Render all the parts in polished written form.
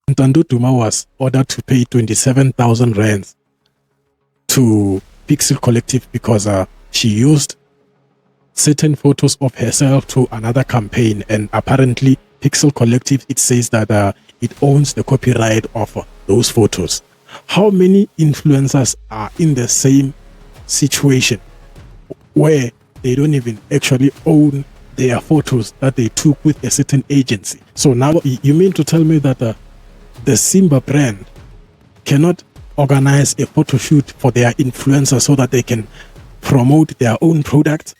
Ntando Duma was ordered to pay 27,000 rands to Pixel Kollective because she used certain photos of herself to another campaign, and apparently Pixel Kollective, it says that it owns the copyright of those photos. How many influencers are in the same situation where they don't even actually own their photos that they took with a certain agency? So now you mean to tell me that the Simba brand cannot organize a photo shoot for their influencers so that they can promote their own product?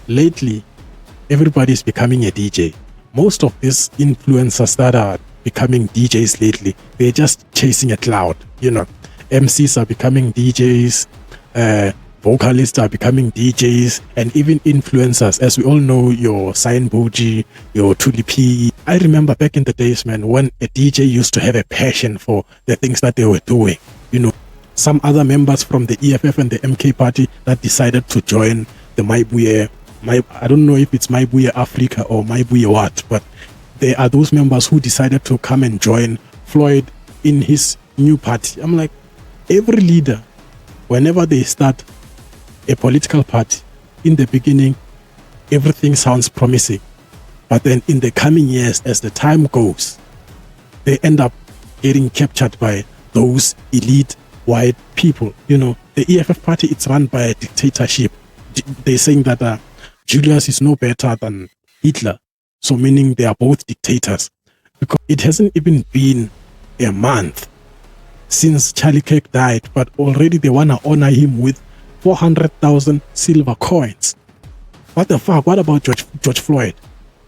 Lately, everybody's becoming a DJ. Most of these influencers that are becoming DJs lately, they're just chasing a cloud. You know, MCs are becoming DJs, vocalists are becoming DJs, and even influencers. As we all know, your Cyan Boujee, your Thuli. I remember back in the days, man, when a DJ used to have a passion for the things that they were doing. You know, some other members from the EFF and the MK party that decided to join the Mayibuye. I don't know if it's Mayibuye Africa or Mayibuye what, but there are those members who decided to come and join Floyd in his new party. I'm like, every leader, whenever they start a political party, in the beginning, everything sounds promising. But then in the coming years, as the time goes, they end up getting captured by those elite white people. You know, the EFF party, it's run by a dictatorship. They're saying that Julius is no better than Hitler. So meaning they are both dictators. Because it hasn't even been a month since Charlie Kirk died, but already they want to honor him with 400,000 silver coins. What the fuck? What about George Floyd?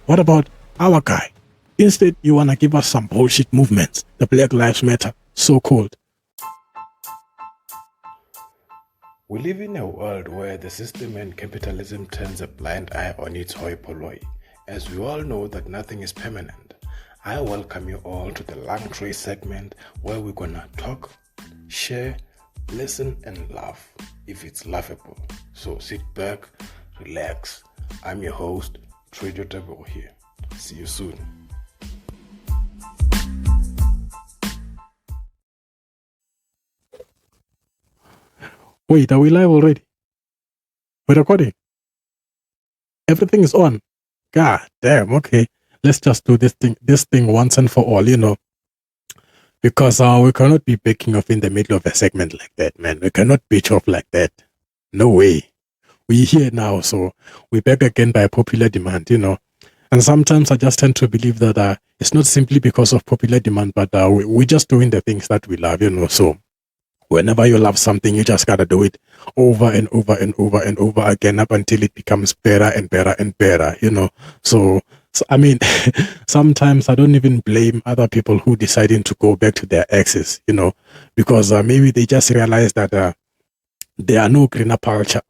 What about our guy? Instead, you want to give us some bullshit movements, the Black Lives Matter, so-called. We live in a world where the system and capitalism turns a blind eye on its hoi polloi. As we all know that nothing is permanent, I welcome you all to the LungTrey segment where we're gonna talk, share, listen and laugh if it's laughable. So sit back, relax. I'm your host, Ntando here. See you soon. Wait, are we live already? We're recording. Everything is on. God damn, okay. Let's just do this thing once and for all, you know. Because we cannot be backing off in the middle of a segment like that, man. We cannot bitch off like that. No way. We're here now, so we're back again by popular demand, you know. And sometimes I just tend to believe that it's not simply because of popular demand, but we're just doing the things that we love, you know. So whenever you love something, you just gotta do it over and over and over and over again up until it becomes better and better and better, you know. So I mean, sometimes I don't even blame other people who deciding to go back to their exes, you know, because maybe they just realize that there are no greener pastures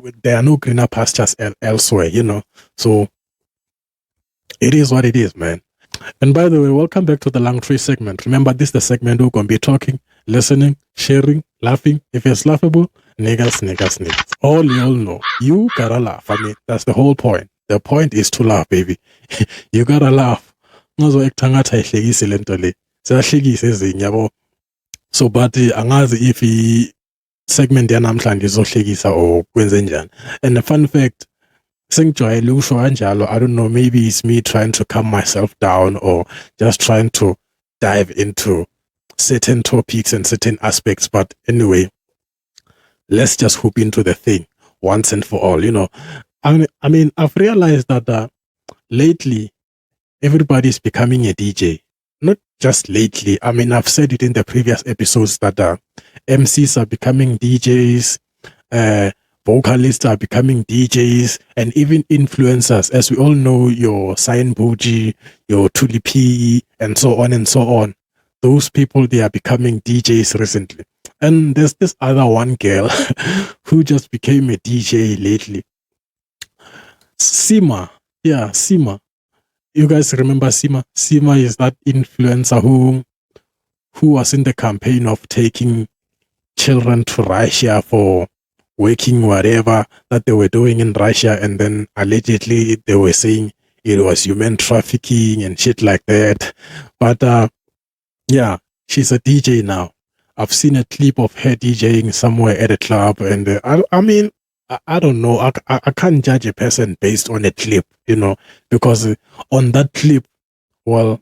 elsewhere, you know. So it is what it is, man. And by the way, welcome back to the LungTrey segment. Remember, this is the segment we're going to be talking, listening, sharing, laughing. If it's laughable, niggas. All you all know, you gotta laugh. I mean, that's the whole point. The point is to laugh, baby. You gotta laugh. So, but angazi if segment yanamhlanje izohlekisa or kwenze njani. And the fun fact, I don't know, maybe it's me trying to calm myself down or just trying to dive into certain topics and certain aspects. But anyway, let's just hoop into the thing once and for all, you know. I mean, I've realized that lately, everybody's becoming a DJ. Not just lately. I mean, I've said it in the previous episodes that MCs are becoming DJs, vocalists are becoming DJs, and even influencers. As we all know, your Cyan Boujee, your Thuli, and so on and so on. Those people, they are becoming DJs recently. And there's this other one girl who just became a DJ lately. Seemah. Yeah, Seemah. You guys remember Seemah? Seemah is that influencer who was in the campaign of taking children to Russia for working whatever that they were doing in Russia, and then allegedly they were saying it was human trafficking and shit like that. But yeah, she's a DJ now. I've seen a clip of her DJing somewhere at a club, and I mean, I don't know. I can't judge a person based on a clip, because on that clip, well,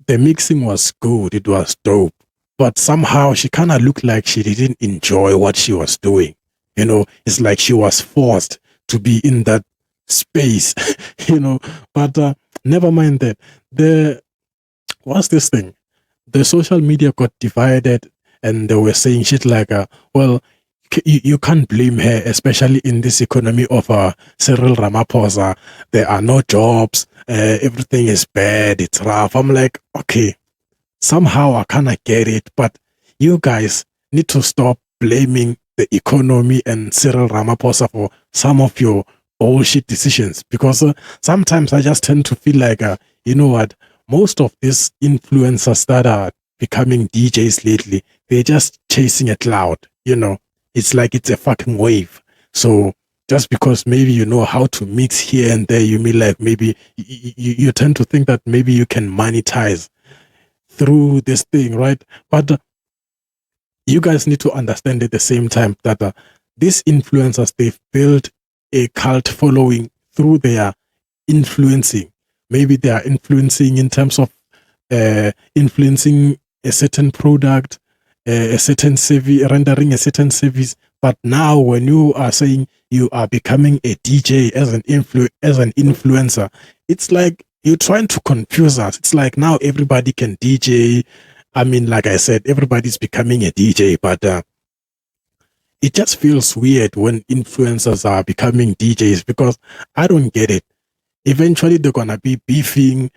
the mixing was good. It was dope. But somehow she kind of looked like she didn't enjoy what she was doing. It's like she was forced to be in that space, But never mind that. What's this thing? The social media got divided, and they were saying shit like, well, you can't blame her, especially in this economy of Cyril Ramaphosa. There are no jobs. Everything is bad. It's rough. I'm like, okay, somehow I kind of get it, but you guys need to stop blaming the economy and Cyril Ramaphosa for some of your bullshit decisions, because sometimes I just tend to feel like, you know what, most of these influencers that are becoming DJs lately, they're just chasing a cloud, It's like it's a fucking wave. So just because maybe you know how to mix here and there, you mean like maybe you tend to think that maybe you can monetize through this thing, right? But you guys need to understand at the same time that these influencers, they've built a cult following through their influencing. Maybe they are influencing in terms of influencing a certain product, a certain service, rendering a certain service. But now when you are saying you are becoming a DJ as an influencer, it's like you're trying to confuse us. It's like now everybody can DJ. I mean, like I said, everybody's becoming a DJ, but it just feels weird when influencers are becoming DJs, because I don't get it. Eventually they're gonna be beefing,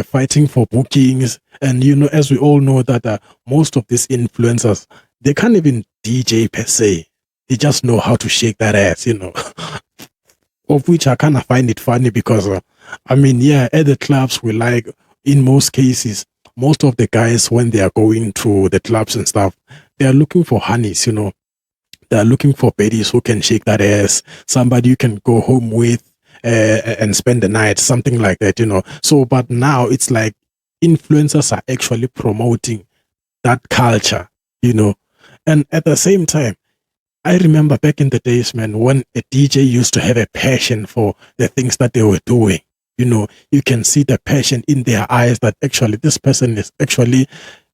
fighting for bookings, and as we all know that most of these influencers, they can't even DJ per se. They just know how to shake that ass, Of which I kind of find it funny, because at the clubs, we like, in most cases, most of the guys, when they are going to the clubs and stuff, they are looking for honeys, They are looking for baddies who can shake that ass, somebody you can go home with, and spend the night, something like that, So, but now it's like influencers are actually promoting that culture, And at the same time, I remember back in the days, man, when a DJ used to have a passion for the things that they were doing. You can see the passion in their eyes that actually this person is actually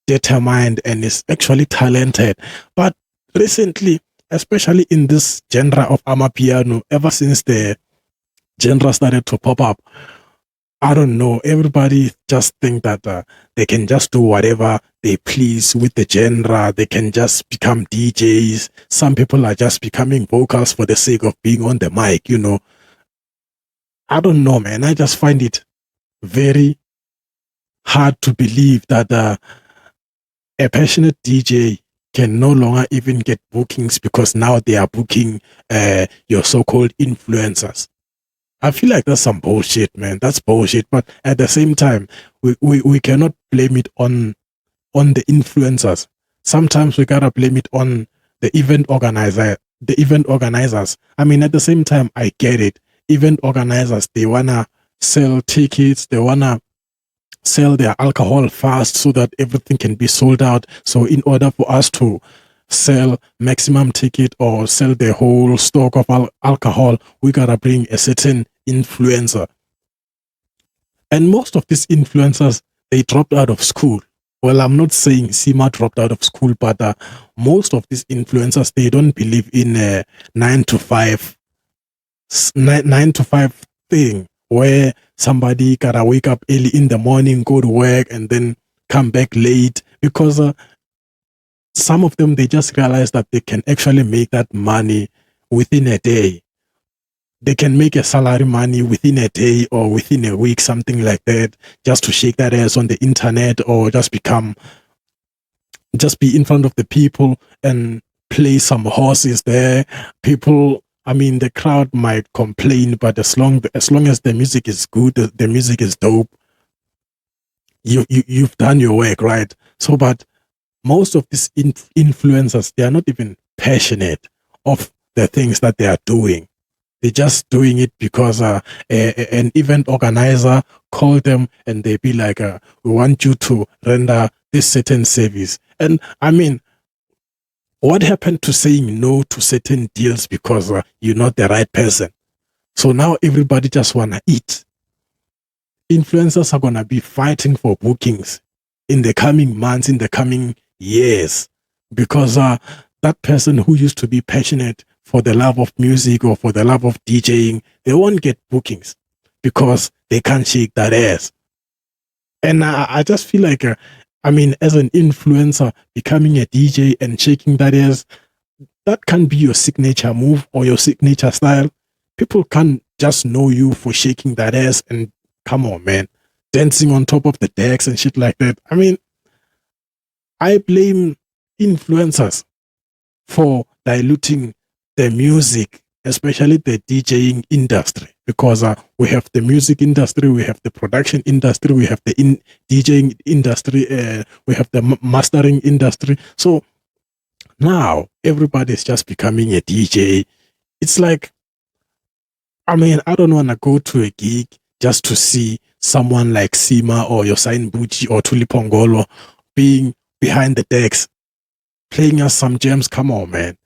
determined and is actually talented. But recently, especially in this genre of amapiano, ever since the genre started to pop up, I don't know, everybody just think that they can just do whatever they please with the genre. They can just become DJs. Some people are just becoming vocals for the sake of being on the mic, I don't know, man. I just find it very hard to believe that a passionate DJ can no longer even get bookings, because now they are booking your so-called influencers. I feel like that's some bullshit, man. That's bullshit. But at the same time, we cannot blame it on the influencers. Sometimes we gotta blame it on the event organizers. I mean, at the same time, I get it. Event organizers, they wanna sell tickets, they wanna sell their alcohol fast so that everything can be sold out. So in order for us to sell maximum ticket or sell the whole stock of alcohol, we gotta bring a certain influencer. And most of these influencers, they dropped out of school. Well, I'm not saying Seemah dropped out of school, but most of these influencers, they don't believe in a 9 to 5 thing where somebody gotta wake up early in the morning, go to work, and then come back late, because some of them, they just realize that they can actually make that money within a day. They can make a salary money within a day or within a week, something like that, just to shake that ass on the internet, or just be in front of the people and play some horses there. People, I mean, the crowd might complain, but as long as the music is good, the music is dope, you've done your work, right? So, but most of these influencers, they are not even passionate of the things that they are doing. They're just doing it because an event organizer call them and they be like, we want you to render this certain service. And I mean, what happened to saying no to certain deals because you're not the right person? So now everybody just want to eat. Influencers are going to be fighting for bookings in the coming months, in the coming years, because that person who used to be passionate for the love of music or for the love of DJing, they won't get bookings because they can't shake that ass. And I just feel like, I mean, as an influencer, becoming a DJ and shaking that ass, that can be your signature move or your signature style. People can't just know you for shaking that ass and come on, man, dancing on top of the decks and shit like that. I mean, I blame influencers for diluting the music, especially the DJing industry, because we have the music industry, we have the production industry, we have the DJing industry, we have the mastering industry. So now everybody's just becoming a DJ. It's like, I mean, I don't want to go to a gig just to see someone like Seemah or your Cyan Boujee or Thuli being behind the decks, playing us some jams. Come on, man.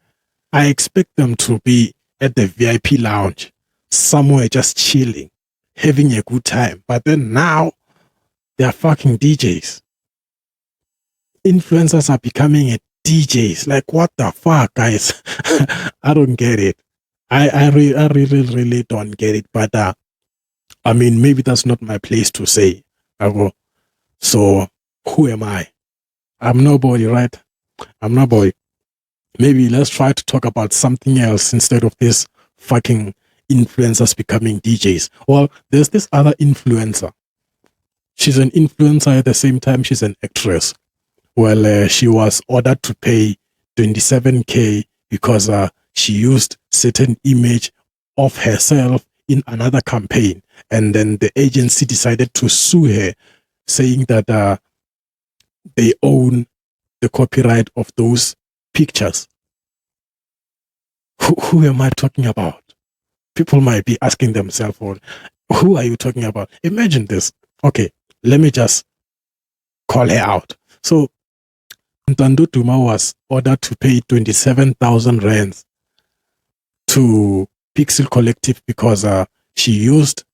I expect them to be at the VIP lounge, somewhere just chilling, having a good time. But then now, they're fucking DJs. Influencers are becoming DJs. Like, what the fuck, guys? I don't get it. I really don't get it. But I mean, maybe that's not my place to say. So who am I? I'm nobody, right? I'm nobody. Maybe let's try to talk about something else instead of this fucking influencers becoming DJs. Well, there's this other influencer. She's an influencer at the same time she's an actress. Well, she was ordered to pay 27K because she used certain image of herself in another campaign. And then the agency decided to sue her, saying that they own the copyright of those pictures. Who am I talking about? People might be asking themselves, who are you talking about? Imagine this. Okay, let me just call her out. So, Ntando Duma was ordered to pay 27,000 rands to Pixel Kollective because she used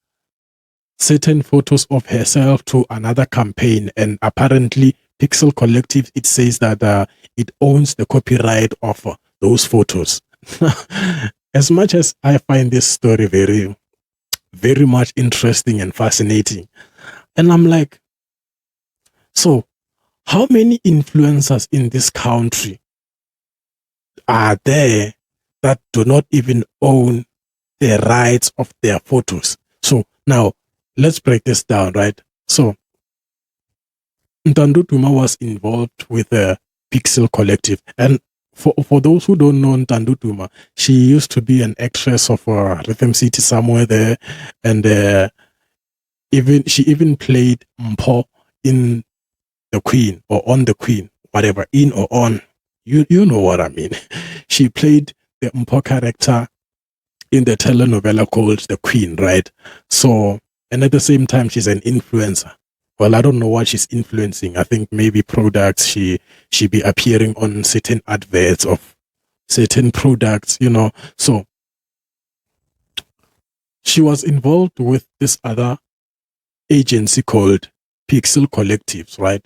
certain photos of herself to another campaign, and apparently Pixel Kollective, it says that it owns the copyright of those photos. As much as I find this story very, very much interesting and fascinating, and I'm like, so how many influencers in this country are there that do not even own the rights of their photos? So now let's break this down, right? So Ntando Duma was involved with the Pixel Kollective, and for those who don't know Ntando Duma, she used to be an actress of Rhythm City somewhere there, and she even played Mpho in The Queen or on The Queen, whatever, in or on, you know what I mean. She played the Mpho character in the telenovela called The Queen, right? So, and at the same time, she's an influencer. Well, I don't know what she's influencing. I think maybe products. She be appearing on certain adverts of certain products, you know. So she was involved with this other agency called Pixel Collectives, right?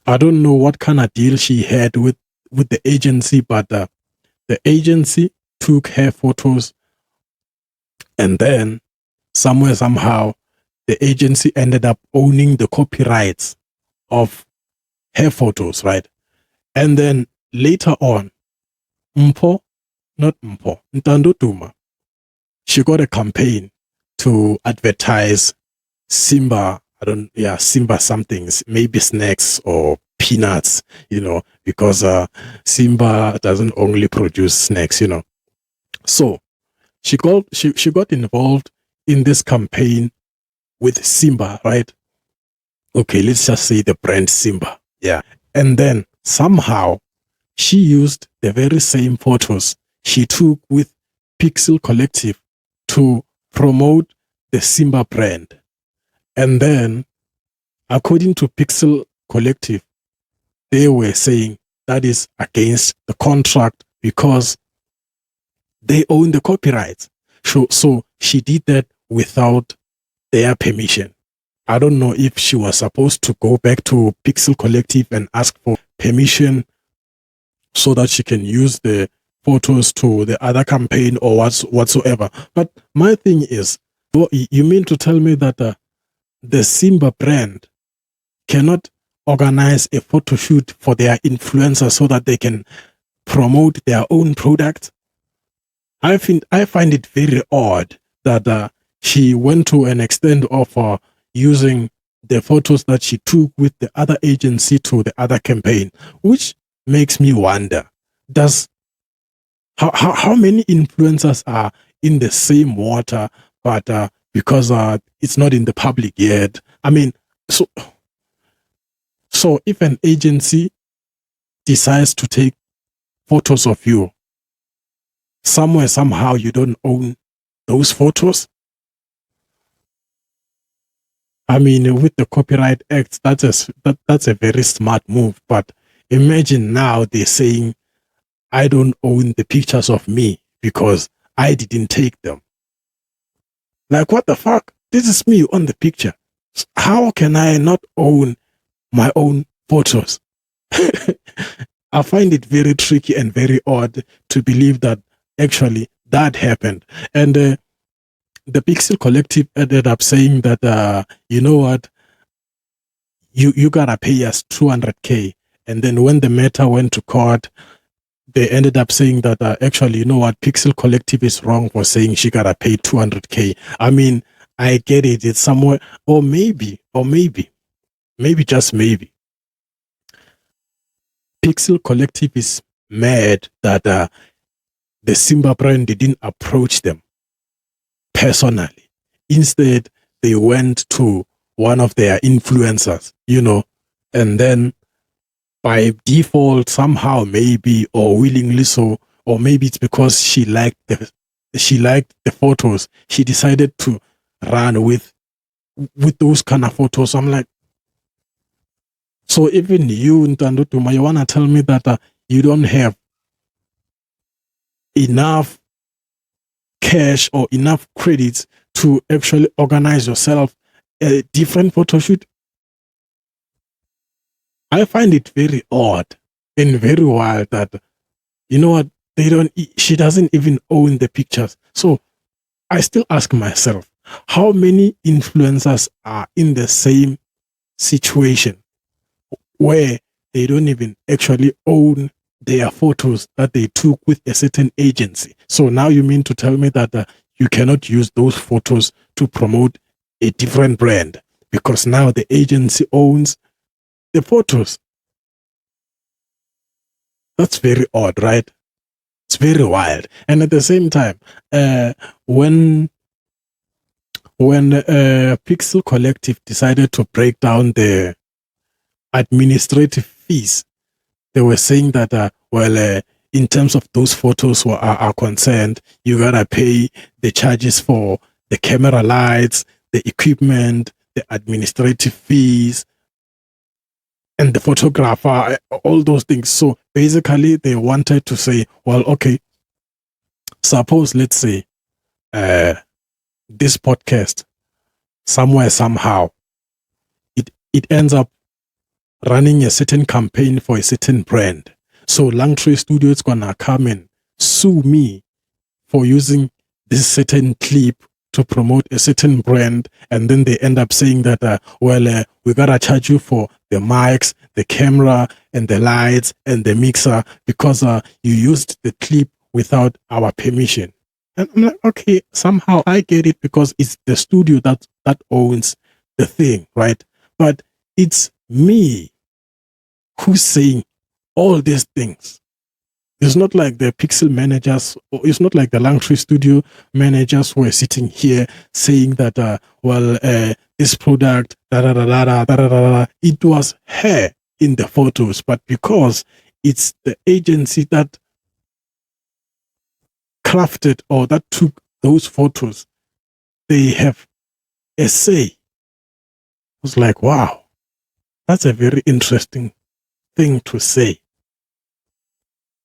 I don't know what kind of deal she had with the agency, but the agency took her photos, and then somehow, the agency ended up owning the copyrights of her photos, right? And then later on, Ntando Duma, she got a campaign to advertise Simba, Simba somethings, maybe snacks or peanuts, you know, because Simba doesn't only produce snacks, you know. So she got involved in this campaign with Simba, right? Okay, let's just say the brand Simba. Yeah. And then somehow she used the very same photos she took with Pixel Collective to promote the Simba brand. And then, according to Pixel Kollective, they were saying that is against the contract because they own the copyrights. So she did that without their permission. I don't know if she was supposed to go back to Pixel Kollective and ask for permission so that she can use the photos to the other campaign or whatsoever. But my thing is, you mean to tell me that the Simba brand cannot organize a photo shoot for their influencers so that they can promote their own product? I find it very odd that she went to an extent of using the photos that she took with the other agency to the other campaign, which makes me wonder, how many influencers are in the same water, but because it's not in the public yet? I mean, so if an agency decides to take photos of you, somewhere, somehow, you don't own those photos. I mean, with the Copyright Act, that's a very smart move. But imagine now they're saying, I don't own the pictures of me because I didn't take them. Like, what the fuck? This is me on the picture. How can I not own my own photos? I find it very tricky and very odd to believe that actually that happened. And the Pixel Collective ended up saying that, you know what, you gotta pay us 200K. And then when the matter went to court, they ended up saying that actually, you know what, Pixel Collective is wrong for saying she gotta pay 200K. I mean, I get it. It's somewhere, or maybe, just maybe, Pixel Collective is mad that the Simba brand didn't approach them personally. Instead, they went to one of their influencers, and then by default, somehow, maybe, or willingly so, or maybe it's because she liked the photos, she decided to run with those kind of photos. I'm like, so even you, Ntando Duma, you want to tell me that you don't have enough cash or enough credits to actually organize yourself a different photo shoot? I find it very odd and very wild that, you know what, she doesn't even own the pictures. So I still ask myself, how many influencers are in the same situation where they don't even actually own their photos that they took with a certain agency? So now you mean to tell me that you cannot use those photos to promote a different brand because now the agency owns the photos? That's very odd, right? It's very wild. And at the same time, when Pixel Collective decided to break down the administrative fees, they were saying that, in terms of those photos are concerned, you gotta pay the charges for the camera lights, the equipment, the administrative fees, and the photographer, all those things. So basically, they wanted to say, well, okay, suppose, let's say, this podcast, somewhere, somehow, it ends up running a certain campaign for a certain brand. So LungTrey Studio is gonna come and sue me for using this certain clip to promote a certain brand, and then they end up saying that, we gotta charge you for the mics, the camera, and the lights, and the mixer, because you used the clip without our permission. And I'm like, okay, somehow I get it because it's the studio that owns the thing, right? But it's me who's saying all these things. It's not like the Pixel managers, or it's not like the LungTrey Studio managers who are sitting here saying that, this product, da da da da da da da da. It was her in the photos, but because it's the agency that crafted or that took those photos, they have a say was like, wow, that's a very interesting thing to say.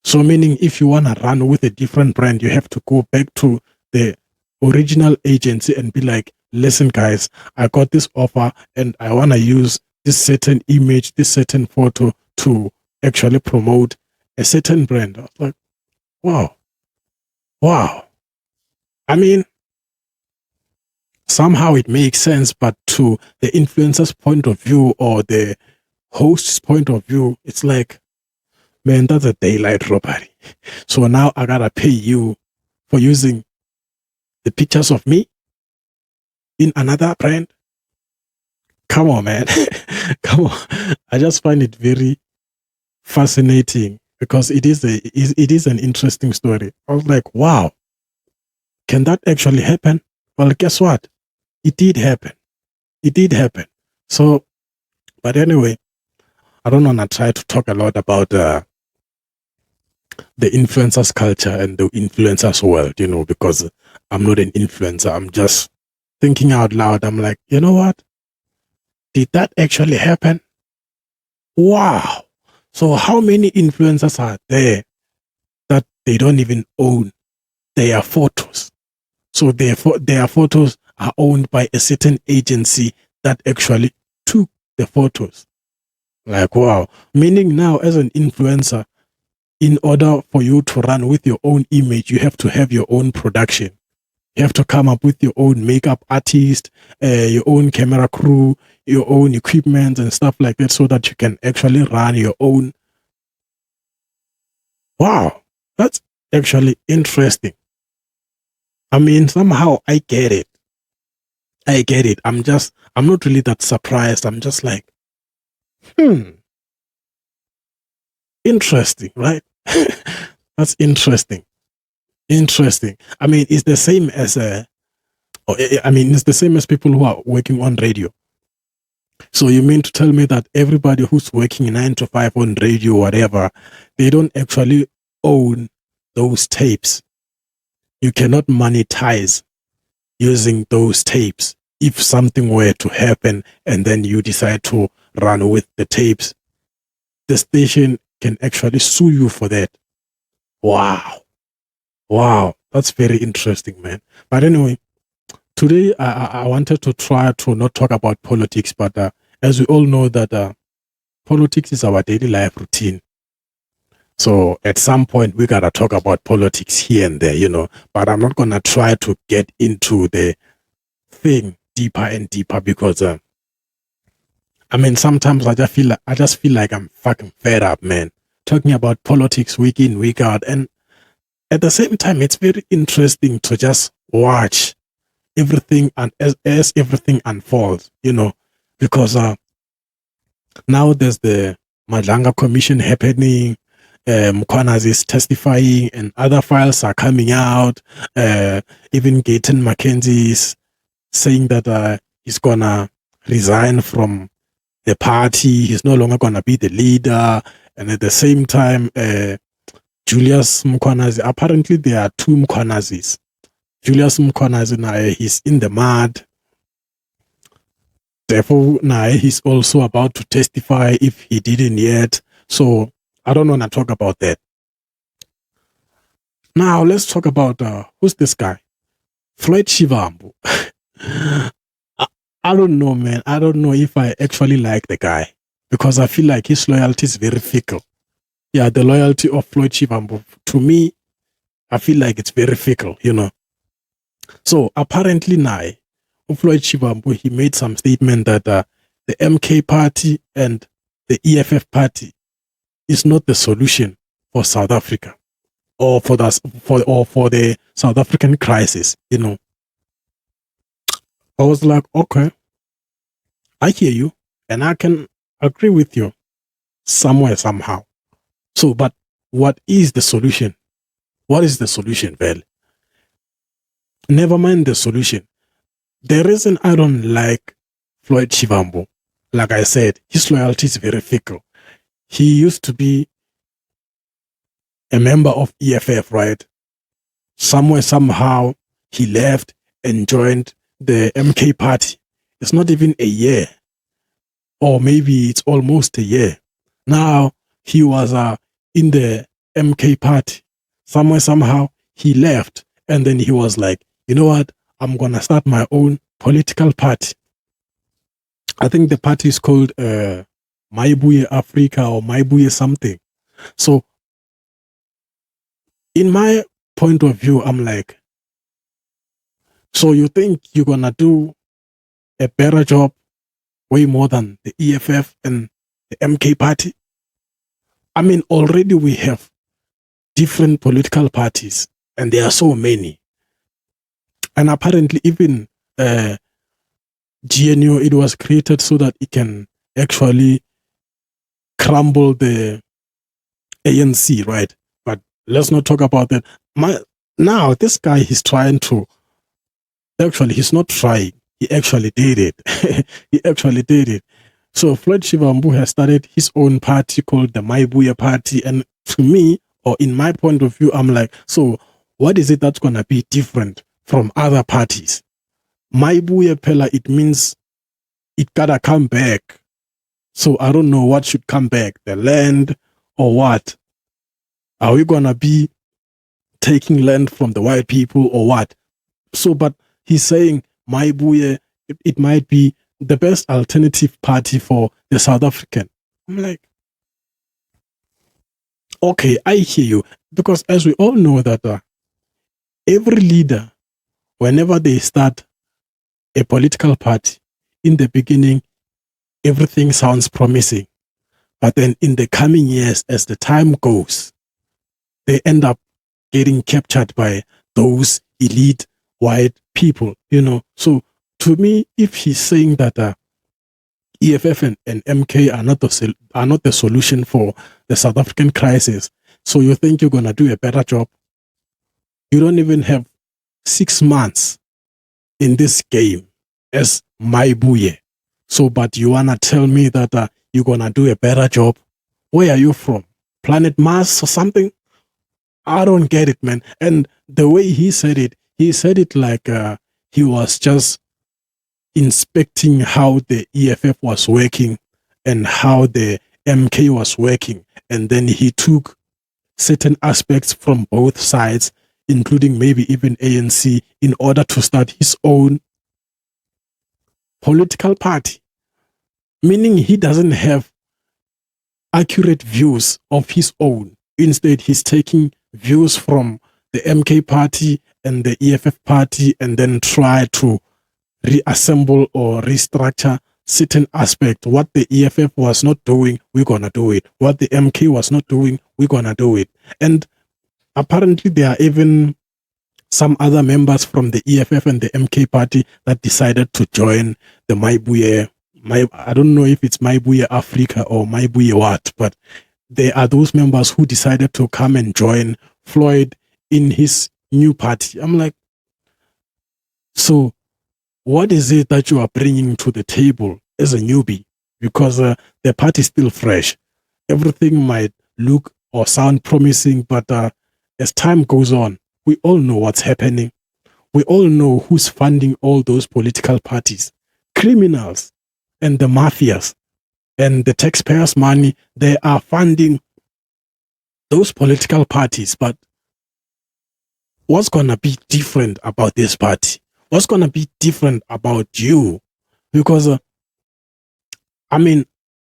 So meaning if you want to run with a different brand, you have to go back to the original agency and be like, listen, guys, I got this offer and I want to use this certain image, this certain photo to actually promote a certain brand. I was like, wow. Wow. I mean, somehow it makes sense, but to the influencer's point of view or the host's point of view, it's like, man, that's a daylight robbery. So now I gotta pay you for using the pictures of me in another brand. Come on, man. Come on. I just find it very fascinating because it is an interesting story. I was like, wow, can that actually happen? Well, guess what? It did happen. It did happen. So, but anyway, I don't want to try to talk a lot about the influencers culture and the influencers world, because I'm not an influencer. I'm just thinking out loud. I'm like, you know what? Did that actually happen? Wow. So how many influencers are there that they don't even own their photos? So their photos are owned by a certain agency that actually took the photos. Like, wow. Meaning now as an influencer, in order for you to run with your own image, you have to have your own production. You have to come up with your own makeup artist, your own camera crew, your own equipment and stuff like that so that you can actually run your own. Wow, that's actually interesting. I mean, somehow I get it. I get it. I'm not really that surprised. I'm just like, interesting, right? That's interesting. Interesting. I mean, it's the same as it's the same as people who are working on radio. So you mean to tell me that everybody who's working 9 to 5 on radio, whatever, they don't actually own those tapes? You cannot monetize using those tapes. If something were to happen and then you decide to run with the tapes, the station can actually sue you for that. Wow. Wow. That's very interesting, man. But anyway, today I wanted to try to not talk about politics, but as we all know that politics is our daily life routine. So at some point we gotta talk about politics here and there, but I'm not gonna try to get into the thing deeper and deeper because sometimes I just feel like I'm fucking fed up, man. Talking about politics week in, week out, and at the same time it's very interesting to just watch everything and as everything unfolds, because now there's the Madlanga Commission happening, Mkhwanazi is testifying and other files are coming out, even Gayton Mackenzie is saying that he's gonna resign from the party, he's no longer gonna be the leader, and at the same time Julius Mkhwanazi, apparently there are two Mkhwanazis. Julius Mkhwanazi, he's in the mud. Therefore, he's also about to testify if he didn't yet. So I don't want to talk about that. Now let's talk about who's this guy? Floyd Shivambu. I don't know, man. I don't know if I actually like the guy because I feel like his loyalty is very fickle. Yeah, the loyalty of Floyd Shivambu, to me, I feel like it's very fickle, So apparently now, Floyd Shivambu, he made some statement that the MK party and the EFF party is not the solution for South Africa or for the South African crisis, I was like, okay, I hear you and I can agree with you somewhere, somehow. So, but what is the solution? What is the solution, Vel? Never mind the solution. The reason I don't like Floyd Shivambu, like I said, his loyalty is very fickle. He used to be a member of EFF, right? Somewhere, somehow, he left and joined the MK party. It's not even a year or maybe it's almost a year. Now he was in the MK party. Somewhere, somehow, he left. And then he was like, you know what? I'm going to start my own political party. I think the party is called Mayibuye Africa or Mayibuye something. So, in my point of view, I'm like, so you think you're going to do a better job way more than the EFF and the MK party? I mean, already we have different political parties, and there are so many. And apparently, even GNU, it was created so that it can actually crumble the ANC, right? But let's not talk about that. Now, this guy, he's trying to, actually, he's not trying. He actually did it. He actually did it. So Floyd Shivambu has started his own party called the Mayibuye Party. And to me, or in my point of view, I'm like, so what is it that's going to be different from other parties? Mayibuye Pela, it means it gotta come back. So I don't know what should come back, the land or what? Are we going to be taking land from the white people or what? So, but he's saying Mayibuye, it might be the best alternative party for the South African. I'm like, okay, I hear you. Because as we all know that every leader, whenever they start a political party, in the beginning, everything sounds promising. But then in the coming years, as the time goes, they end up getting captured by those elite white people, you know. So to me, if he's saying that EFF and MK are not the solution for the South African crisis, so you think you're going to do a better job? You don't even have 6 months in this game as Mayibuye. So, but you want to tell me that you're going to do a better job? Where are you from? Planet Mars or something? I don't get it, man. And the way he said it like he was just inspecting how the EFF was working and how the MK was working. And then he took certain aspects from both sides, including maybe even ANC, in order to start his own political party. Meaning he doesn't have accurate views of his own. Instead, he's taking views from the MK party and the EFF party and then try to reassemble or restructure certain aspect. What the EFF was not doing, we're going to do it. What the MK was not doing, we're going to do it. And apparently there are even some other members from the EFF and the MK party that decided to join the Mayibuye. I don't know if it's Mayibuye Africa or Mayibuye what, but there are those members who decided to come and join Floyd in his new party. I'm like, so what is it that you are bringing to the table as a newbie? Because the party is still fresh. Everything might look or sound promising, but as time goes on, we all know what's happening. We all know who's funding all those political parties. Criminals and the mafias and the taxpayers' money, they are funding those political parties. But what's going to be different about this party? What's going to be different about you? Because, I mean,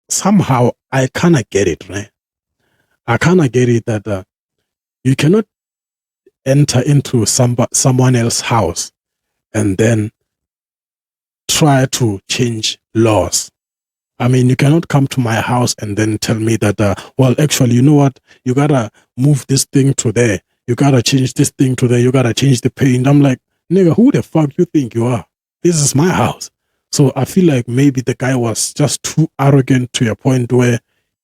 somehow I kind of get it, right? I kind of get it that you cannot enter into someone else's house and then try to change laws. I mean, you cannot come to my house and then tell me that, well, actually, you know what? You got to move this thing to there. You got to change this thing to there. You got to change the paint. I'm like, nigga, who the fuck you think you are? This is my house. So I feel like maybe the guy was just too arrogant to a point where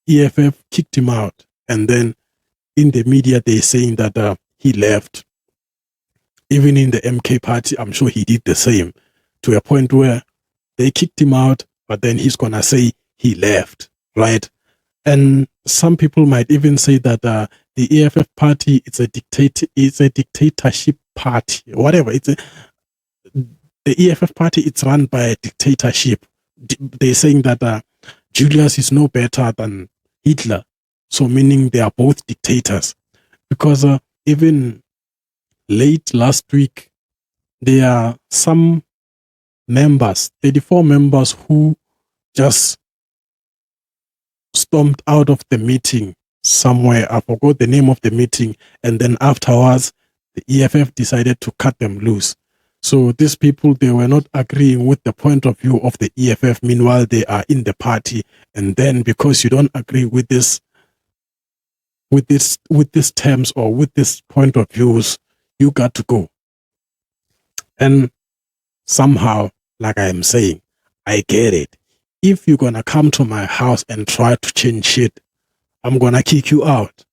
EFF kicked him out. And then in the media, they're saying that he left. Even in the MK party, I'm sure he did the same, to a point where they kicked him out, but then he's going to say he left, right? And some people might even say that the EFF party, it's a dictatorship party, whatever. The EFF party, it's run by a dictatorship. They're saying that Julius is no better than Hitler. So meaning they are both dictators. Because even late last week, there are some members, 34 members, who just stormed out of the meeting somewhere. I forgot the name of the meeting. And then afterwards, the EFF decided to cut them loose. So these people, they were not agreeing with the point of view of the EFF. Meanwhile, they are in the party. And then because you don't agree with this terms or with this point of views, you got to go. And somehow, like I am saying, I get it. If you're going to come to my house and try to change shit, I'm going to kick you out.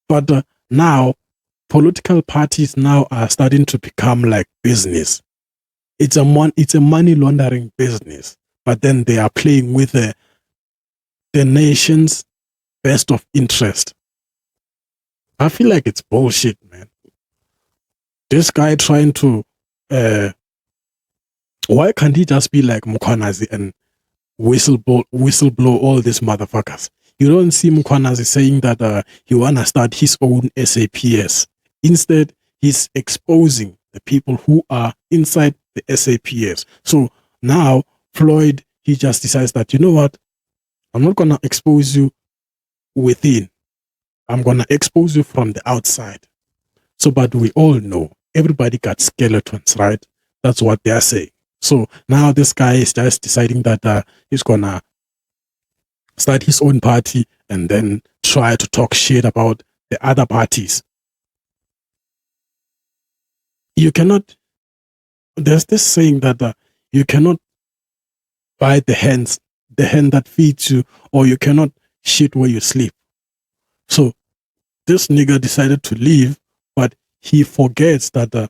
But now, political parties now are starting to become like business. It's a money laundering business. But then they are playing with the nation's best of interest. I feel like it's bullshit, man. This guy trying to... why can't he just be like Mkwanazi and whistleblow all these motherfuckers? You don't see Mkwanazi saying that he want to start his own SAPS. Instead, he's exposing the people who are inside the SAPS. So now, Floyd, he just decides that, you know what? I'm not going to expose you within. I'm going to expose you from the outside. So, but we all know, everybody got skeletons, right? That's what they're saying. So now this guy is just deciding that he's going to start his own party and then try to talk shit about the other parties. You cannot, there's this saying that you cannot buy the hand that feeds you, or you cannot shit where you sleep. So this nigga decided to leave, but he forgets that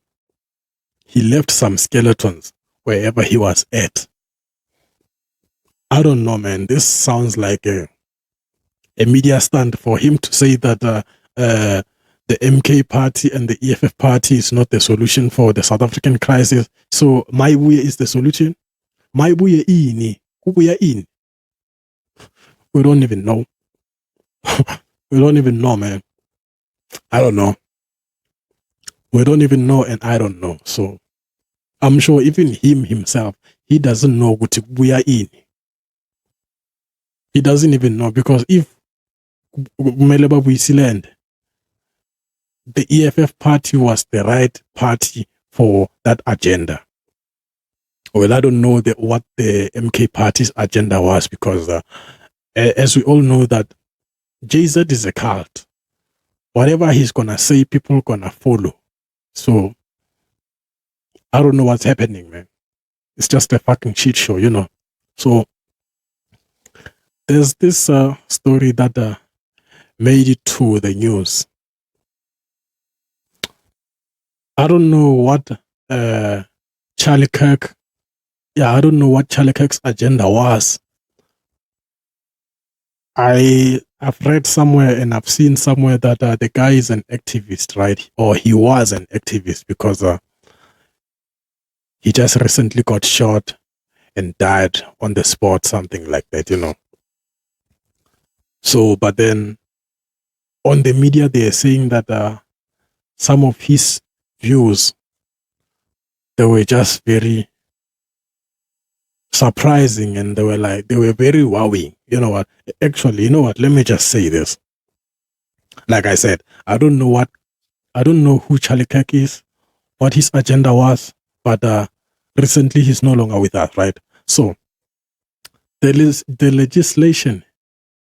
he left some skeletons wherever he was at. I don't know, man. This sounds like a media stunt for him to say that the MK party and the EFF party is not the solution for the South African crisis. So Mayibuye is the solution. Mayibuye ini, kubuya in. We don't even know. We don't even know, man. I don't know. We don't even know, and I don't know. So I'm sure even him himself, he doesn't know what we are in. He doesn't even know, because if Malema we land, the EFF party was the right party for that agenda. Well, I don't know what the MK party's agenda was, because as we all know that JZ is a cult. Whatever he's gonna say, people gonna follow. So I don't know what's happening, man. It's just a fucking shit show, you know. So there's this story that made it to the news. I don't know what Charlie Kirk. Yeah, I don't know what Charlie Kirk's agenda was. I've read somewhere and I've seen somewhere that the guy is an activist, right? Or he was an activist, because he just recently got shot and died on the spot, something like that, you know. So, but then on the media, they are saying that some of his views, they were just very surprising, and they were very wowing. You know what? Actually, you know what? Let me just say this. Like I said, I don't know who Charlie Kirk is, what his agenda was, but recently he's no longer with us, right? So the legislation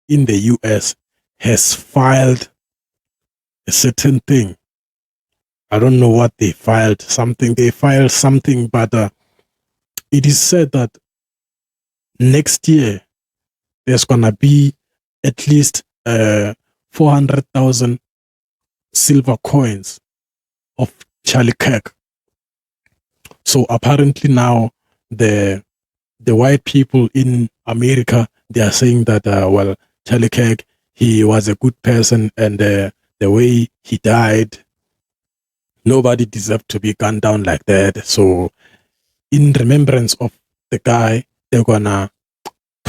in the US has filed a certain thing. I don't know what they filed. They filed something, but it is said that next year there's gonna be at least 400,000 silver coins of Charlie Kirk. So apparently now the white people in America, they are saying that well, Charlie Kirk, he was a good person, and the way he died, nobody deserved to be gunned down like that. So in remembrance of the guy, they're gonna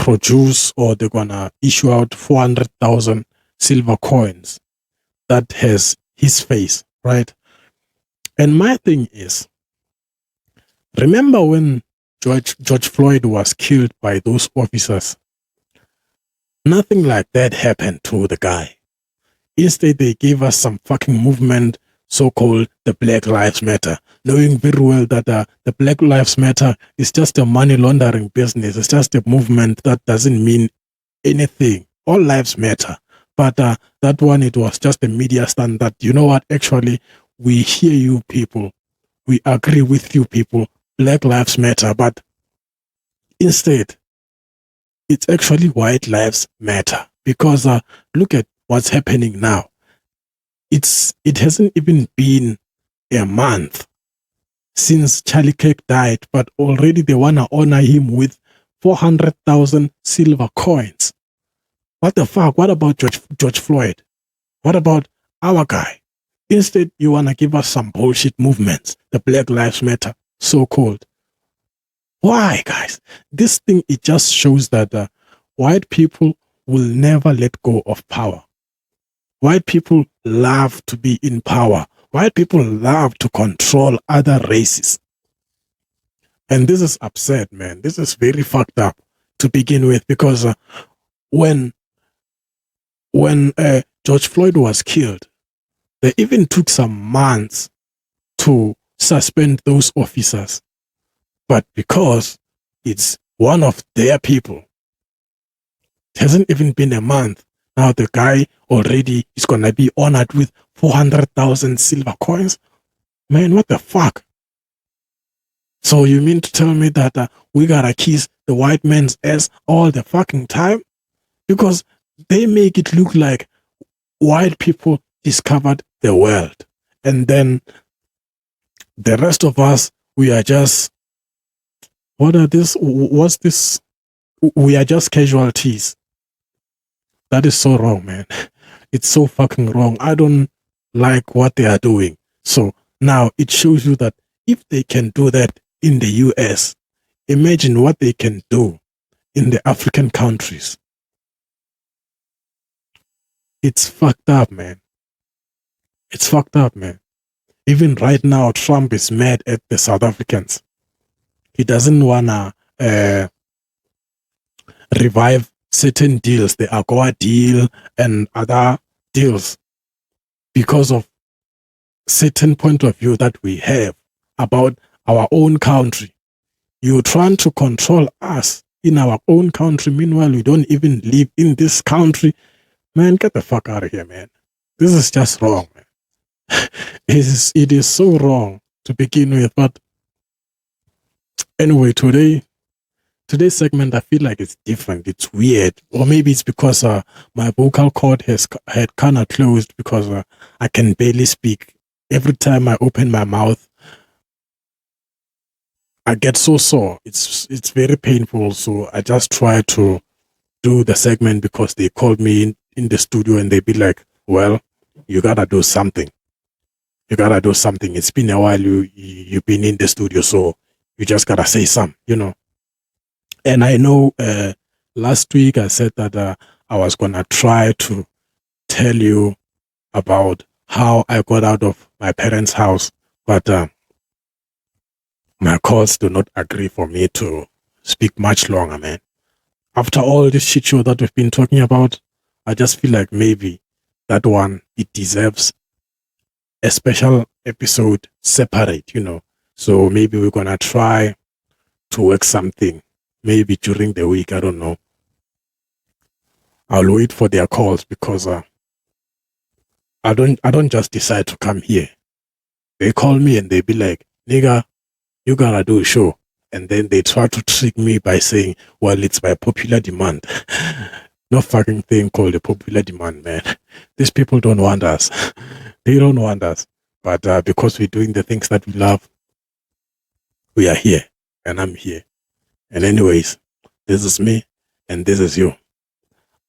produce or they're gonna issue out 400,000 silver coins that has his face, right? And my thing is, remember when George Floyd was killed by those officers? Nothing like that happened to the guy. Instead, they gave us some fucking movement, so-called the Black Lives Matter, knowing very well that the Black Lives Matter is just a money laundering business. It's just a movement that doesn't mean anything. All lives matter. But that one, it was just a media stand that, you know what, actually, we hear you people. We agree with you people. Black Lives Matter. But instead, it's actually white lives matter. Because look at what's happening now. It hasn't even been a month since Charlie Kirk died, but already they want to honor him with 400,000 silver coins. What the fuck? What about George Floyd? What about our guy? Instead, you want to give us some bullshit movements, the Black Lives Matter, so-called. Why, guys? This thing, it just shows that white people will never let go of power. White people love to be in power. White people love to control other races. And this is upset, man. This is very fucked up to begin with, because when George Floyd was killed, they even took some months to suspend those officers. But because it's one of their people, it hasn't even been a month. Now the guy already is going to be honored with 400,000 silver coins. Man, what the fuck? So you mean to tell me that we got to kiss the white man's ass all the fucking time? Because they make it look like white people discovered the world. And then the rest of us, we are just, what's this? We are just casualties. That is so wrong, man. It's so fucking wrong. I don't like what they are doing. So now it shows you that if they can do that in the US, imagine what they can do in the African countries. It's fucked up, man. It's fucked up, man. Even right now, Trump is mad at the South Africans. He doesn't want to revive certain deals, the AGOA deal and other deals, because of certain point of view that we have about our own country. You're trying to control us in our own country. Meanwhile, we don't even live in this country. Man, get the fuck out of here, man. This is just wrong, man. It is so wrong to begin with. But anyway, today's segment, I feel like it's different. It's weird. Or maybe it's because my vocal cord had kind of closed, because I can barely speak. Every time I open my mouth, I get so sore. It's very painful. So I just try to do the segment because they called me in the studio and they be like, well, you gotta do something. You gotta do something. It's been a while you've been in the studio, so you just gotta say something, you know. And I know last week I said that I was gonna try to tell you about how I got out of my parents' house, but my calls do not agree for me to speak much longer, man. After all this shit show that we've been talking about, I just feel like maybe that one, it deserves a special episode separate, you know. So maybe we're gonna try to work something, maybe during the week, I don't know. I'll wait for their calls, because I don't just decide to come here. They call me and they be like, nigga, you gotta do a show. And then they try to trick me by saying, well, it's by popular demand. No fucking thing called a popular demand, man. These people don't want us. They don't want us. But because we're doing the things that we love, we are here. And I'm here. And anyways, this is me and this is you.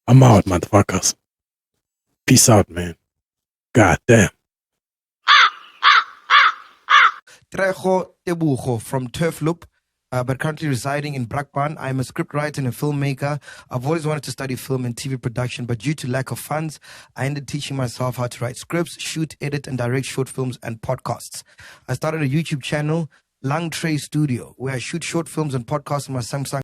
I'm out, motherfuckers. Peace out, man. God damn. Trejo Tebugo from Turf Loop. but currently residing in Brakpan. I'm a scriptwriter and a filmmaker. I've always wanted to study film and TV production, but due to lack of funds, I ended teaching myself how to write scripts, shoot, edit, and direct short films and podcasts. I started a YouTube channel, LungTrey Studio, where I shoot short films and podcasts on my Samsung